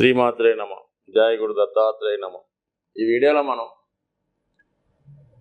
శ్రీమాత్రే నమ. జయ గురు దత్తాత్రేయ నమ. ఈ వీడియోలో మనం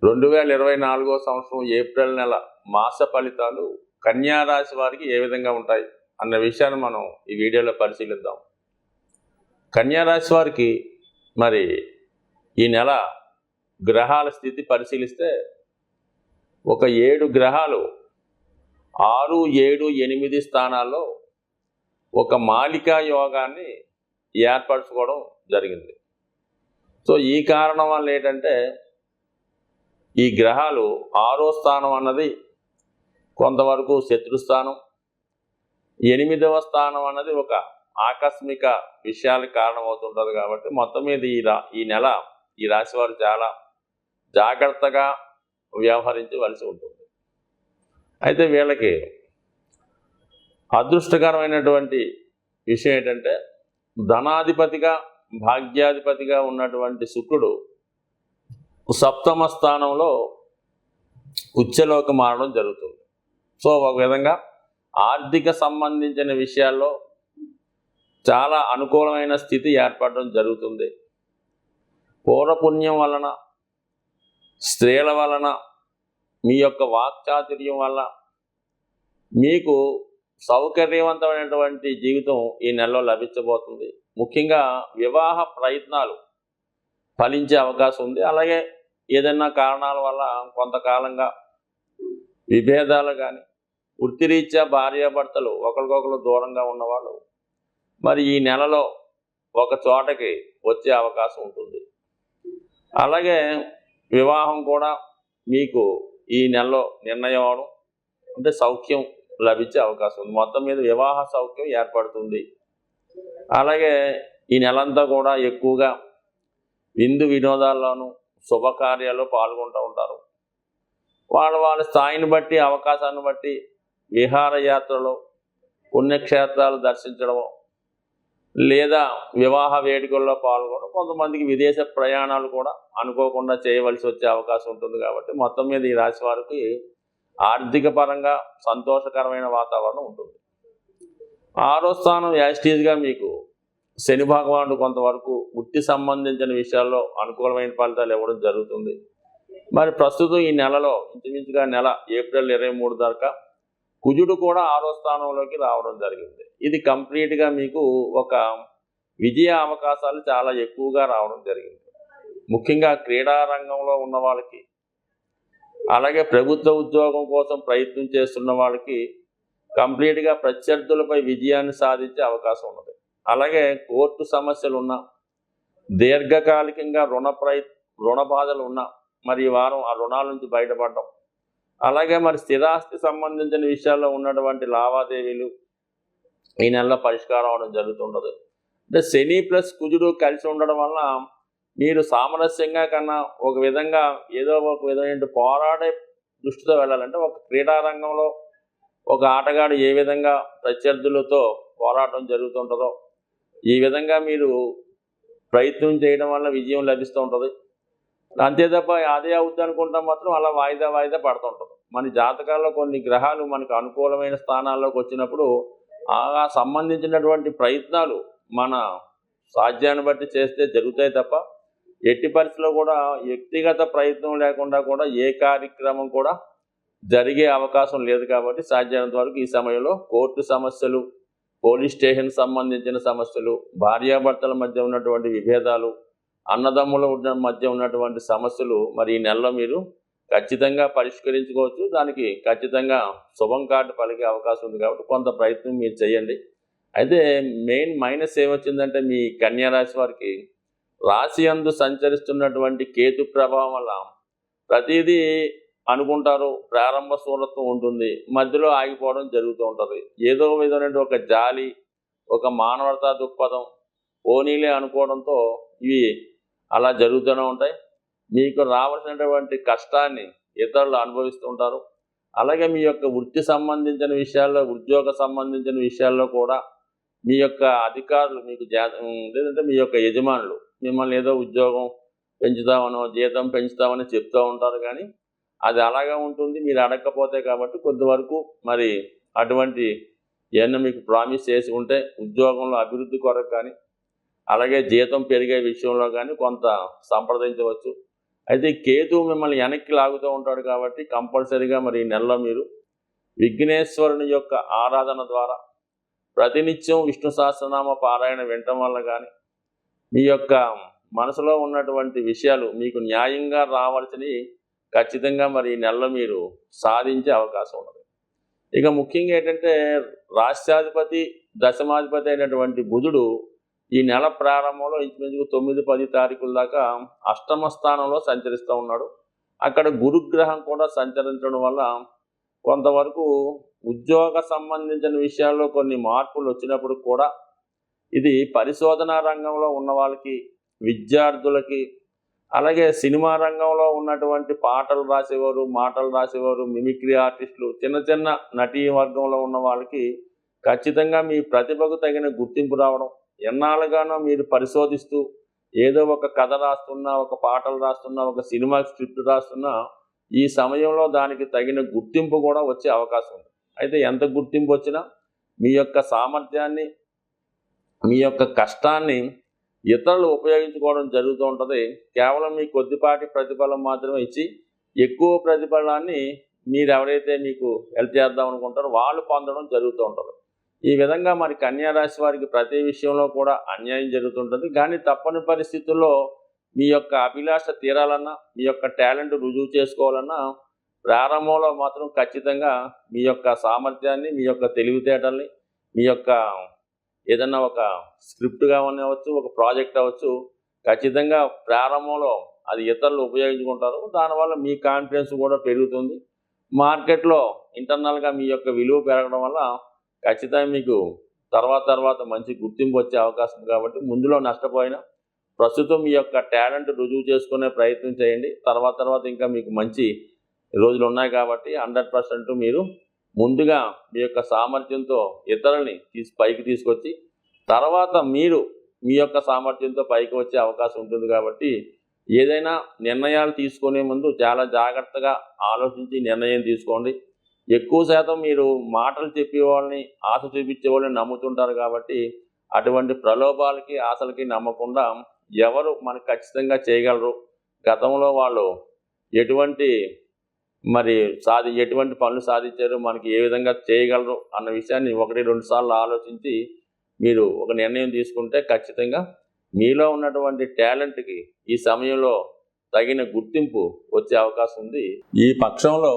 2024 సంవత్సరం ఏప్రిల్ నెల మాస ఫలితాలు కన్యా రాశి వారికి ఏ విధంగా ఉంటాయి అన్న విషయాన్ని మనం ఈ వీడియోలో పరిశీలిద్దాం. కన్యా రాశి వారికి మరి ఈ నెల గ్రహాల స్థితి పరిశీలిస్తే ఒక 7 గ్రహాలు 6, 7, 8 స్థానాల్లో ఒక మాలికా యోగాన్ని ఏర్పరచుకోవడం జరిగింది. సో ఈ కారణం వల్ల ఏంటంటే ఈ గ్రహాలు 6వ స్థానం అన్నది కొంతవరకు శత్రుస్థానం, 8వ స్థానం అన్నది ఒక ఆకస్మిక విషయాలకు కారణమవుతుంటుంది. కాబట్టి మొత్తం మీద ఈ నెల ఈ రాశి వారు చాలా జాగ్రత్తగా వ్యవహరించవలసి ఉంటుంది. అయితే వీళ్ళకి అదృష్టకరమైనటువంటి విషయం ఏంటంటే ధనాధిపతిగా భాగ్యాధిపతిగా ఉన్నటువంటి శుక్రుడు 7వ స్థానంలో ఉచ్చలోకి మారడం జరుగుతుంది. సో ఒక విధంగా ఆర్థిక సంబంధించిన విషయాల్లో చాలా అనుకూలమైన స్థితి ఏర్పడడం జరుగుతుంది. పూర్వపుణ్యం వలన, స్త్రీల వలన, మీ యొక్క వాక్చాతుర్యం వల్ల మీకు సౌకర్యవంతమైనటువంటి జీవితం ఈ నెలలో లభించబోతుంది. ముఖ్యంగా వివాహ ప్రయత్నాలు ఫలించే అవకాశం ఉంది. అలాగే ఏదైనా కారణాల వల్ల కొంతకాలంగా విభేదాలు కానీ, వృత్తిరీత్యా భార్యాభర్తలు ఒకరికొకరు దూరంగా ఉన్నవాళ్ళు మరి ఈ నెలలో ఒక చోటకి వచ్చే అవకాశం ఉంటుంది. అలాగే వివాహం కూడా మీకు ఈ నెలలో నిర్ణయం అవడం అంటే సౌఖ్యం లభించే అవకాశం ఉంది. మొత్తం మీద వివాహ సౌఖ్యం ఏర్పడుతుంది. అలాగే ఈ నెలంతా కూడా ఎక్కువగా విందు వినోదాల్లోనూ శుభకార్యాల్లో పాల్గొంటూ ఉంటారు. వాళ్ళ స్థాయిని బట్టి, అవకాశాన్ని బట్టి విహారయాత్రలో పుణ్యక్షేత్రాలు దర్శించడం లేదా వివాహ వేడుకల్లో పాల్గొనడం, కొంతమందికి విదేశ ప్రయాణాలు కూడా అనుకోకుండా చేయవలసి వచ్చే అవకాశం ఉంటుంది. కాబట్టి మొత్తం మీద ఈ రాశి వారికి ఆర్థిక పరంగా సంతోషకరమైన వాతావరణం ఉంటుంది. 6వ స్థానం యాస్టీజ్గా మీకు శని భగవానుడు కొంతవరకు వృత్తి సంబంధించిన విషయాల్లో అనుకూలమైన ఫలితాలు ఇవ్వడం జరుగుతుంది. మరి ప్రస్తుతం ఈ నెలలో ఇంచుమించుగా నెల ఏప్రిల్ 23 దాకా కుజుడు కూడా 6వ స్థానంలోకి రావడం జరిగింది. ఇది కంప్లీట్గా మీకు ఒక విజయ అవకాశాలు చాలా ఎక్కువగా రావడం జరిగింది. ముఖ్యంగా క్రీడా రంగంలో ఉన్న వాళ్ళకి, అలాగే ప్రభుత్వ ఉద్యోగం కోసం ప్రయత్నం చేస్తున్న వాళ్ళకి కంప్లీట్గా ప్రత్యర్థులపై విజయాన్ని సాధించే అవకాశం ఉన్నది. అలాగే కోర్టు సమస్యలు ఉన్న, దీర్ఘకాలికంగా రుణ బాధలు ఉన్న మరి ఈ వారం ఆ రుణాల నుంచి బయటపడడం, అలాగే మరి స్థిరాస్తి సంబంధించిన విషయాల్లో ఉన్నటువంటి లావాదేవీలు ఈ నెలలో పరిష్కారం అవడం జరుగుతుంటుంది. అంటే శని ప్లస్ కుజుడు కలిసి ఉండడం వల్ల మీరు సామరస్యంగా కన్నా ఒక విధంగా ఏదో ఒక విధమైన పోరాడే దృష్టితో వెళ్ళాలంటే ఒక క్రీడా రంగంలో ఒక ఆటగాడు ఏ విధంగా ప్రత్యర్థులతో పోరాటం జరుగుతుంటుందో ఈ విధంగా మీరు ప్రయత్నం చేయడం వల్ల విజయం లభిస్తూ ఉంటుంది. అంతే తప్ప అదే అవుద్ది అనుకుంటాం మాత్రం అలా వాయిదా పడుతుంటుంది. మన జాతకాల్లో కొన్ని గ్రహాలు మనకు అనుకూలమైన స్థానాల్లోకి వచ్చినప్పుడు ఆ సంబంధించినటువంటి ప్రయత్నాలు మన సాధ్యాన్ని బట్టి చేస్తే జరుగుతాయి తప్ప ఎట్టి పరిస్థితుల్లో కూడా వ్యక్తిగత ప్రయత్నం లేకుండా కూడా ఏ కార్యక్రమం కూడా జరిగే అవకాశం లేదు. కాబట్టి సాధ్యమైనంత వరకు ఈ సమయంలో కోర్టు సమస్యలు, పోలీస్ స్టేషన్ సంబంధించిన సమస్యలు, భార్యాభర్తల మధ్య ఉన్నటువంటి విభేదాలు, అన్నదమ్ముల మధ్య ఉన్నటువంటి సమస్యలు మరి ఈ నెలలో మీరు ఖచ్చితంగా పరిష్కరించుకోవచ్చు. దానికి ఖచ్చితంగా శుభం కార్డు పలికే అవకాశం ఉంది. కాబట్టి కొంత ప్రయత్నం మీరు చేయండి. అయితే మెయిన్ మైనస్ ఏమొచ్చిందంటే మీ కన్యా రాశి వారికి రాశి యందు సంచరిస్తున్నటువంటి కేతు ప్రభావం వల్ల ప్రతిదీ అనుకుంటారు, ప్రారంభ శూన్యత్వం ఉంటుంది, మధ్యలో ఆగిపోవడం జరుగుతూ ఉంటుంది. ఏదో విధమైన ఒక జాలి, ఒక మానవతా దృక్పథం పోనీలే అనుకోవడంతో ఇవి అలా జరుగుతూనే ఉంటాయి. మీకు రావాల్సినటువంటి కష్టాన్ని ఇతరులు అనుభవిస్తూ ఉంటారు. అలాగే మీ యొక్క వృత్తి సంబంధించిన విషయాల్లో, ఉద్యోగ సంబంధించిన విషయాల్లో కూడా మీ యొక్క అధికారులు మీకు లేదంటే మీ యొక్క యజమానులు మిమ్మల్ని ఏదో ఉద్యోగం పెంచుతామనో జీతం పెంచుతామని చెప్తూ ఉంటారు. కానీ అది అలాగే ఉంటుంది మీరు అడగకపోతే. కాబట్టి కొంతవరకు మరి అటువంటి ఏమన్నా మీకు ప్రామిస్ చేసి ఉంటే ఉద్యోగంలో అభివృద్ధి కొరకు కానీ అలాగే జీతం పెరిగే విషయంలో కానీ కొంత సంప్రదించవచ్చు. అయితే కేతువు మిమ్మల్ని వెనక్కి లాగుతూ ఉంటాడు కాబట్టి కంపల్సరీగా మరి ఈ నెలలో మీరు విఘ్నేశ్వరుని యొక్క ఆరాధన ద్వారా ప్రతినిత్యం విష్ణు సహస్రనామ పారాయణ వినటం వల్ల కానీ మీ యొక్క మనసులో ఉన్నటువంటి విషయాలు మీకు న్యాయంగా రావాల్సినవి ఖచ్చితంగా మరి ఈ నెలలో మీరు సాధించే అవకాశం ఉన్నది. ఇక ముఖ్యంగా ఏంటంటే రాష్ట్రాధిపతి దశమాధిపతి అయినటువంటి బుధుడు ఈ నెల ప్రారంభంలో ఇంచుమించుకు 9-10 తారీఖుల దాకా అష్టమ స్థానంలో సంచరిస్తూ ఉన్నాడు. అక్కడ గురుగ్రహం కూడా సంచరించడం వల్ల కొంతవరకు ఉద్యోగ సంబంధించిన విషయాల్లో కొన్ని మార్పులు వచ్చినప్పుడు కూడా ఇది పరిశోధనా రంగంలో ఉన్న వాళ్ళకి, విద్యార్థులకి, అలాగే సినిమా రంగంలో ఉన్నటువంటి పాటలు రాసేవారు, మాటలు రాసేవారు, మిమిక్రీ ఆర్టిస్టులు, చిన్న చిన్న నటీ వర్గంలో ఉన్న వాళ్ళకి ఖచ్చితంగా మీ ప్రతిభకు తగిన గుర్తింపు రావడం, ఎన్నాళ్ళుగానో మీరు పరిశోధిస్తూ ఏదో ఒక కథ రాస్తున్నా, ఒక పాటలు రాస్తున్నా, ఒక సినిమా స్క్రిప్ట్ రాస్తున్నా ఈ సమయంలో దానికి తగిన గుర్తింపు కూడా వచ్చే అవకాశం ఉంది. అయితే ఎంత గుర్తింపు వచ్చినా మీ యొక్క సామర్థ్యాన్ని, మీ యొక్క కష్టాన్ని ఇతరులు ఉపయోగించుకోవడం జరుగుతూ ఉంటుంది. కేవలం మీ కొద్దిపాటి ప్రతిఫలం మాత్రమే ఇచ్చి ఎక్కువ ప్రతిఫలాన్ని మీరు ఎవరైతే మీకు హెల్ప్ చేద్దాం అనుకుంటారో వాళ్ళు పొందడం జరుగుతూ ఉంటుంది. ఈ విధంగా మరి కన్యా రాశి వారికి ప్రతి విషయంలో కూడా అన్యాయం జరుగుతుంటుంది. కానీ తప్పని పరిస్థితుల్లో మీ యొక్క అభిలాష తీరాలన్నా, మీ యొక్క టాలెంట్ రుజువు చేసుకోవాలన్నా ప్రారంభంలో మాత్రం ఖచ్చితంగా మీ యొక్క సామర్థ్యాన్ని, మీ యొక్క తెలివితేటల్ని, మీ యొక్క ఏదన్నా ఒక స్క్రిప్ట్ కావనివ్వచ్చు, ఒక ప్రాజెక్ట్ అవ్వచ్చు, ఖచ్చితంగా ప్రారంభంలో అది ఇతరులు ఉపయోగించుకుంటారు. దానివల్ల మీ కాన్ఫిడెన్స్ కూడా పెరుగుతుంది. మార్కెట్లో ఇంటర్నల్గా మీ యొక్క విలువ పెరగడం వల్ల ఖచ్చితంగా మీకు తర్వాత మంచి గుర్తింపు వచ్చే అవకాశం కాబట్టి ముందులో నష్టపోయినా ప్రస్తుతం మీ యొక్క టాలెంట్ రుజువు చేసుకునే ప్రయత్నం చేయండి. తర్వాత ఇంకా మీకు మంచి రోజులు ఉన్నాయి కాబట్టి 100% మీరు ముందుగా మీ యొక్క సామర్థ్యంతో ఇతరుల్ని పైకి తీసుకొచ్చి తర్వాత మీరు మీ యొక్క సామర్థ్యంతో పైకి వచ్చే అవకాశం ఉంటుంది. కాబట్టి ఏదైనా నిర్ణయాలు తీసుకునే ముందు చాలా జాగ్రత్తగా ఆలోచించి నిర్ణయం తీసుకోండి. ఎక్కువ శాతం మీరు మాటలు చెప్పేవాళ్ళని, ఆశ చూపించే వాళ్ళని నమ్ముతుంటారు కాబట్టి అటువంటి ప్రలోభాలకి, ఆశలకి నమ్మకుండా ఎవరు మనకు ఖచ్చితంగా చేయగలరు, గతంలో వాళ్ళు ఎటువంటి ఎటువంటి పనులు సాధించారు, మనకి ఏ విధంగా చేయగలరు అన్న విషయాన్ని 1-2 సార్లు ఆలోచించి మీరు ఒక నిర్ణయం తీసుకుంటే ఖచ్చితంగా మీలో ఉన్నటువంటి టాలెంట్కి ఈ సమయంలో తగిన గుర్తింపు వచ్చే అవకాశం ఉంది. ఈ పక్షంలో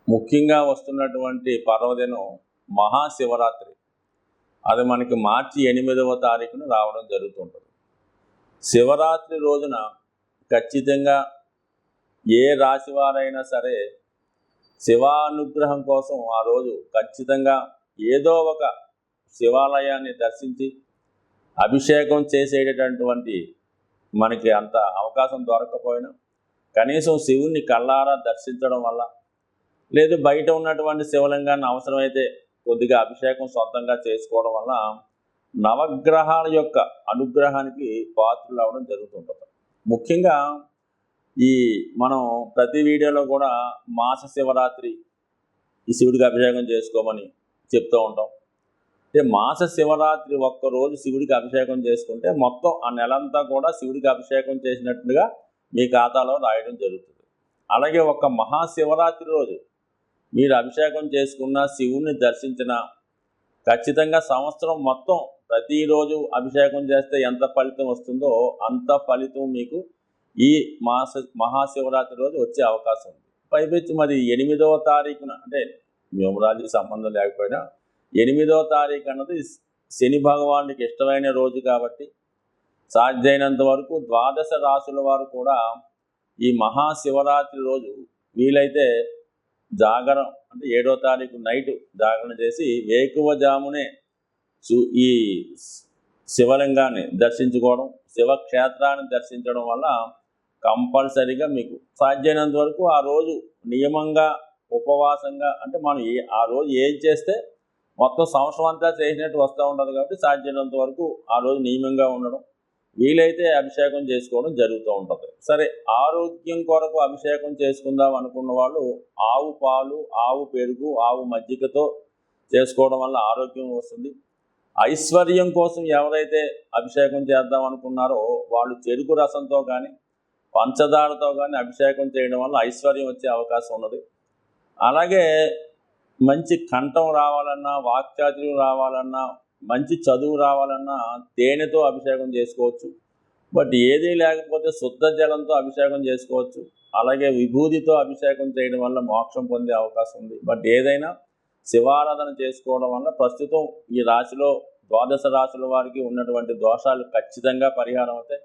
ముఖ్యంగా వస్తున్నటువంటి పర్వదినం మహాశివరాత్రి. అది మనకి మార్చి 8వ తారీఖున రావడం జరుగుతుంటుంది. శివరాత్రి రోజున ఖచ్చితంగా ఏ రాశివారైనా సరే శివానుగ్రహం కోసం ఆ రోజు ఖచ్చితంగా ఏదో ఒక శివాలయాన్ని దర్శించి అభిషేకం చేసేటటువంటి మనకి అంత అవకాశం దొరకకపోయినా కనీసం శివుణ్ణి కళ్ళారా దర్శించడం వల్ల, లేదు బయట ఉన్నటువంటి శివలింగాన్ని అవసరమైతే కొద్దిగా అభిషేకం సొంతంగా చేసుకోవడం వల్ల నవగ్రహాల యొక్క అనుగ్రహానికి పాత్రలు అవడం జరుగుతుంటుంది. ముఖ్యంగా మనం ప్రతి వీడియోలో కూడా మాస శివరాత్రి ఈ శివుడికి అభిషేకం చేసుకోమని చెప్తూ ఉంటాం. అంటే మాస శివరాత్రి ఒక్కరోజు శివుడికి అభిషేకం చేసుకుంటే మొత్తం ఆ నెలంతా కూడా శివుడికి అభిషేకం చేసినట్టుగా మీ ఖాతాలో రాయడం జరుగుతుంది. అలాగే ఒక మహాశివరాత్రి రోజు మీరు అభిషేకం చేసుకున్న, శివుణ్ణి దర్శించిన ఖచ్చితంగా సంవత్సరం మొత్తం ప్రతిరోజు అభిషేకం చేస్తే ఎంత ఫలితం వస్తుందో అంత ఫలితం మీకు ఈ మహాశివరాత్రి రోజు వచ్చే అవకాశం ఉంది. పైపెచ్చి మరి 8వ తారీఖున, అంటే న్యూమరాలజీ సంబంధం లేకపోయినా 8వ తారీఖు అన్నది శని భగవానుడికి ఇష్టమైన రోజు కాబట్టి సాధ్యమైనంత వరకు 12 రాశుల వారు కూడా ఈ మహాశివరాత్రి రోజు వీలైతే జాగరం, అంటే 7వ తారీఖు నైటు జాగరణ చేసి వేకువజామునే ఈ శివలింగాన్ని దర్శించుకోవడం, శివక్షేత్రాన్ని దర్శించడం వల్ల కంపల్సరీగా మీకు సాధ్యమైనంత వరకు ఆ రోజు నియమంగా, ఉపవాసంగా, అంటే మనం ఆ రోజు ఏం చేస్తే మొత్తం సంవత్సరం అంతా చేసినట్టు వస్తూ ఉంటుంది కాబట్టి సాధ్యమైనంత వరకు ఆ రోజు నియమంగా ఉండడం, వీలైతే అభిషేకం చేసుకోవడం జరుగుతూ ఉంటుంది. సరే, ఆరోగ్యం కొరకు అభిషేకం చేసుకుందాం అనుకున్న వాళ్ళు ఆవు పాలు, ఆవు పెరుగు, ఆవు మజ్జిగతో చేసుకోవడం వల్ల ఆరోగ్యం వస్తుంది. ఐశ్వర్యం కోసం ఎవరైతే అభిషేకం చేద్దాం అనుకున్నారో వాళ్ళు చెరుకు రసంతో కానీ పంచదారతో కానీ అభిషేకం చేయడం వల్ల ఐశ్వర్యం వచ్చే అవకాశం ఉన్నది. అలాగే మంచి కంఠం రావాలన్నా, వాక్చాతుర్యం రావాలన్నా, మంచి చదువు రావాలన్నా తేనెతో అభిషేకం చేసుకోవచ్చు. బట్ ఏదీ లేకపోతే శుద్ధ జలంతో అభిషేకం చేసుకోవచ్చు. అలాగే విభూతితో అభిషేకం చేయడం వల్ల మోక్షం పొందే అవకాశం ఉంది. బట్ ఏదైనా శివారాధన చేసుకోవడం వల్ల ప్రస్తుతం ఈ రాశిలో ద్వాదశ రాశుల వారికి ఉన్నటువంటి దోషాలు ఖచ్చితంగా పరిహారం అవుతాయి.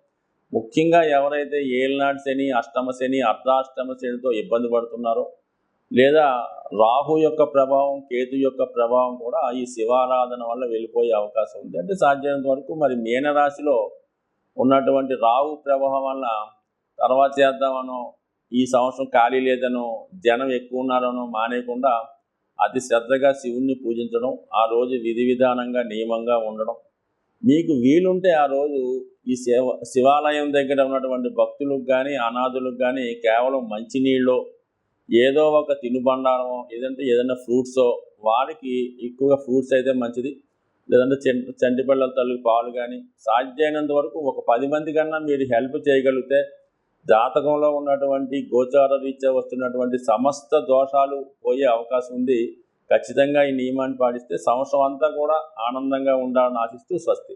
ముఖ్యంగా ఎవరైతే ఏలినాటి శని, అష్టమ శని, అర్ధాష్టమ శనితో ఇబ్బంది పడుతున్నారో, లేదా రాహు యొక్క ప్రభావం, కేతు యొక్క ప్రభావం కూడా ఈ శివారాధన వల్ల వెళ్ళిపోయే అవకాశం ఉంది. అంటే సాధ్యమైనంత వరకు మరి మీనరాశిలో ఉన్నటువంటి రాహు ప్రభావం వల్ల తర్వాత చేద్దామనో, ఈ సంవత్సరం ఖాళీ లేదనో, జనం ఎక్కువ ఉన్నారనో మానేయకుండా అతి శ్రద్ధగా శివుణ్ణి పూజించడం, ఆ రోజు విధి విధానంగా నియమంగా ఉండడం. మీకు వీలుంటే ఆ రోజు ఈ శివాలయం దగ్గర ఉన్నటువంటి భక్తులకు కానీ, అనాథులకు కానీ కేవలం మంచినీళ్ళు, ఏదో ఒక తినుబండారమో, లేదంటే ఏదైనా ఫ్రూట్సో, వారికి ఎక్కువగా ఫ్రూట్స్ అయితే మంచిది, లేదంటే చంటి పిల్లల తల్లి పాలు కానీ, సాధ్యమైనంత వరకు ఒక 10 మంది కన్నా మీరు హెల్ప్ చేయగలిగితే జాతకంలో ఉన్నటువంటి గోచార రీత్యా వస్తున్నటువంటి సమస్త దోషాలు పోయే అవకాశం ఉంది. ఖచ్చితంగా ఈ నియమాన్ని పాటిస్తే సంవత్సరం అంతా కూడా ఆనందంగా ఉండాలని ఆశిస్తూ స్వస్తి.